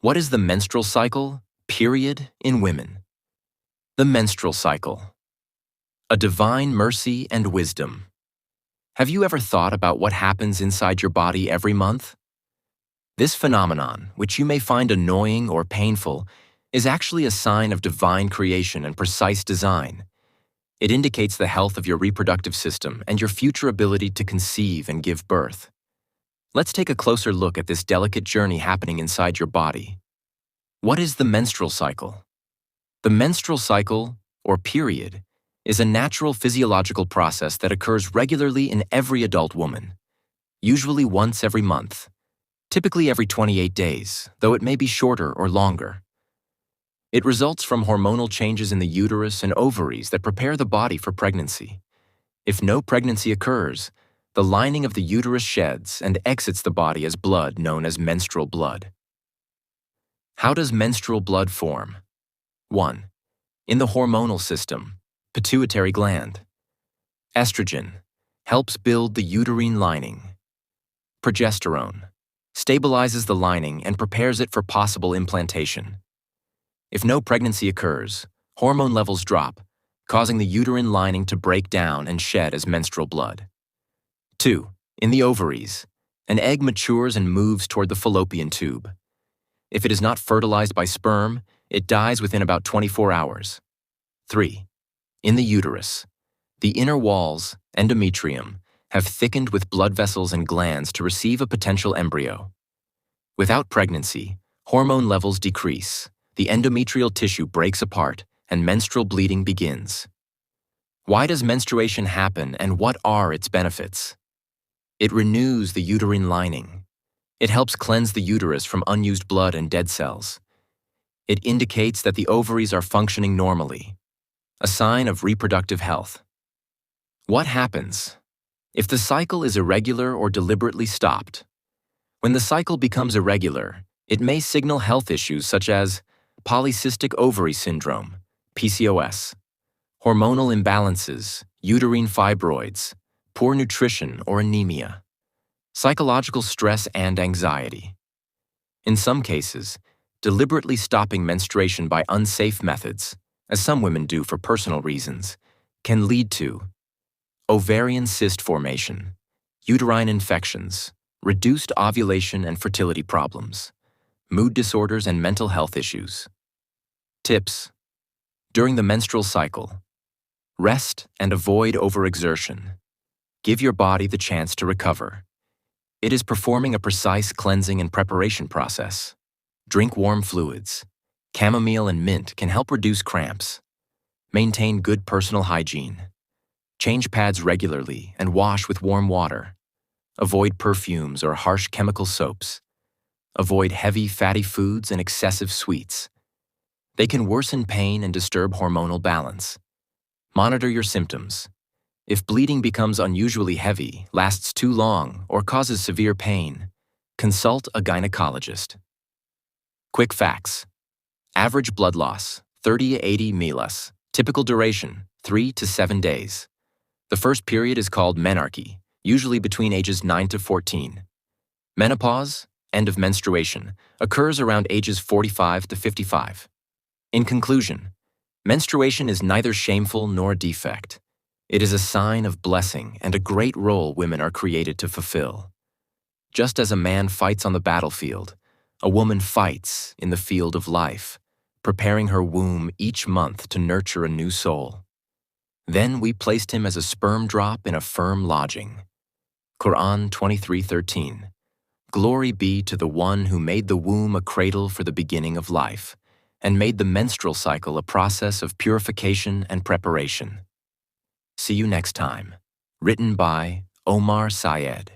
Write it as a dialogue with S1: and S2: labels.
S1: What is the menstrual cycle, period, in women? The menstrual cycle. A divine mercy and wisdom. Have you ever thought about what happens inside your body every month? This phenomenon, which you may find annoying or painful, is actually a sign of divine creation and precise design. It indicates the health of your reproductive system and your future ability to conceive and give birth. Let's take a closer look at this delicate journey happening inside your body. What is the menstrual cycle? The menstrual cycle, or period, is a natural physiological process that occurs regularly in every adult woman, usually once every month, typically every 28 days, though it may be shorter or longer. It results from hormonal changes in the uterus and ovaries that prepare the body for pregnancy. If no pregnancy occurs, the lining of the uterus sheds and exits the body as blood known as menstrual blood. How does menstrual blood form? 1. In the hormonal system, pituitary gland. Estrogen helps build the uterine lining. Progesterone stabilizes the lining and prepares it for possible implantation. If no pregnancy occurs, hormone levels drop, causing the uterine lining to break down and shed as menstrual blood. 2. In the ovaries, an egg matures and moves toward the fallopian tube. If it is not fertilized by sperm, it dies within about 24 hours. 3. In the uterus, the inner walls, endometrium, have thickened with blood vessels and glands to receive a potential embryo. Without pregnancy, hormone levels decrease, the endometrial tissue breaks apart, and menstrual bleeding begins. Why does menstruation happen and what are its benefits? It renews the uterine lining. It helps cleanse the uterus from unused blood and dead cells. It indicates that the ovaries are functioning normally, a sign of reproductive health. What happens if the cycle is irregular or deliberately stopped? When the cycle becomes irregular, it may signal health issues such as polycystic ovary syndrome, PCOS, hormonal imbalances, uterine fibroids, poor nutrition or anemia, psychological stress and anxiety. In some cases, deliberately stopping menstruation by unsafe methods, as some women do for personal reasons, can lead to ovarian cyst formation, uterine infections, reduced ovulation and fertility problems, mood disorders and mental health issues. Tips: during the menstrual cycle, rest and avoid overexertion. Give your body the chance to recover. It is performing a precise cleansing and preparation process. Drink warm fluids. Chamomile and mint can help reduce cramps. Maintain good personal hygiene. Change pads regularly and wash with warm water. Avoid perfumes or harsh chemical soaps. Avoid heavy, fatty foods and excessive sweets. They can worsen pain and disturb hormonal balance. Monitor your symptoms. If bleeding becomes unusually heavy, lasts too long, or causes severe pain, consult a gynecologist. Quick facts. Average blood loss, 30 to 80 milas. Typical duration, 3 to 7 days. The first period is called menarche, usually between ages 9 to 14. Menopause, end of menstruation, occurs around ages 45 to 55. In conclusion, menstruation is neither shameful nor a defect. It is a sign of blessing and a great role women are created to fulfill. Just as a man fights on the battlefield, a woman fights in the field of life, preparing her womb each month to nurture a new soul. Then we placed him as a sperm drop in a firm lodging. Quran 23:13. Glory be to the one who made the womb a cradle for the beginning of life, and made the menstrual cycle a process of purification and preparation. See you next time. Written by Omar Syed.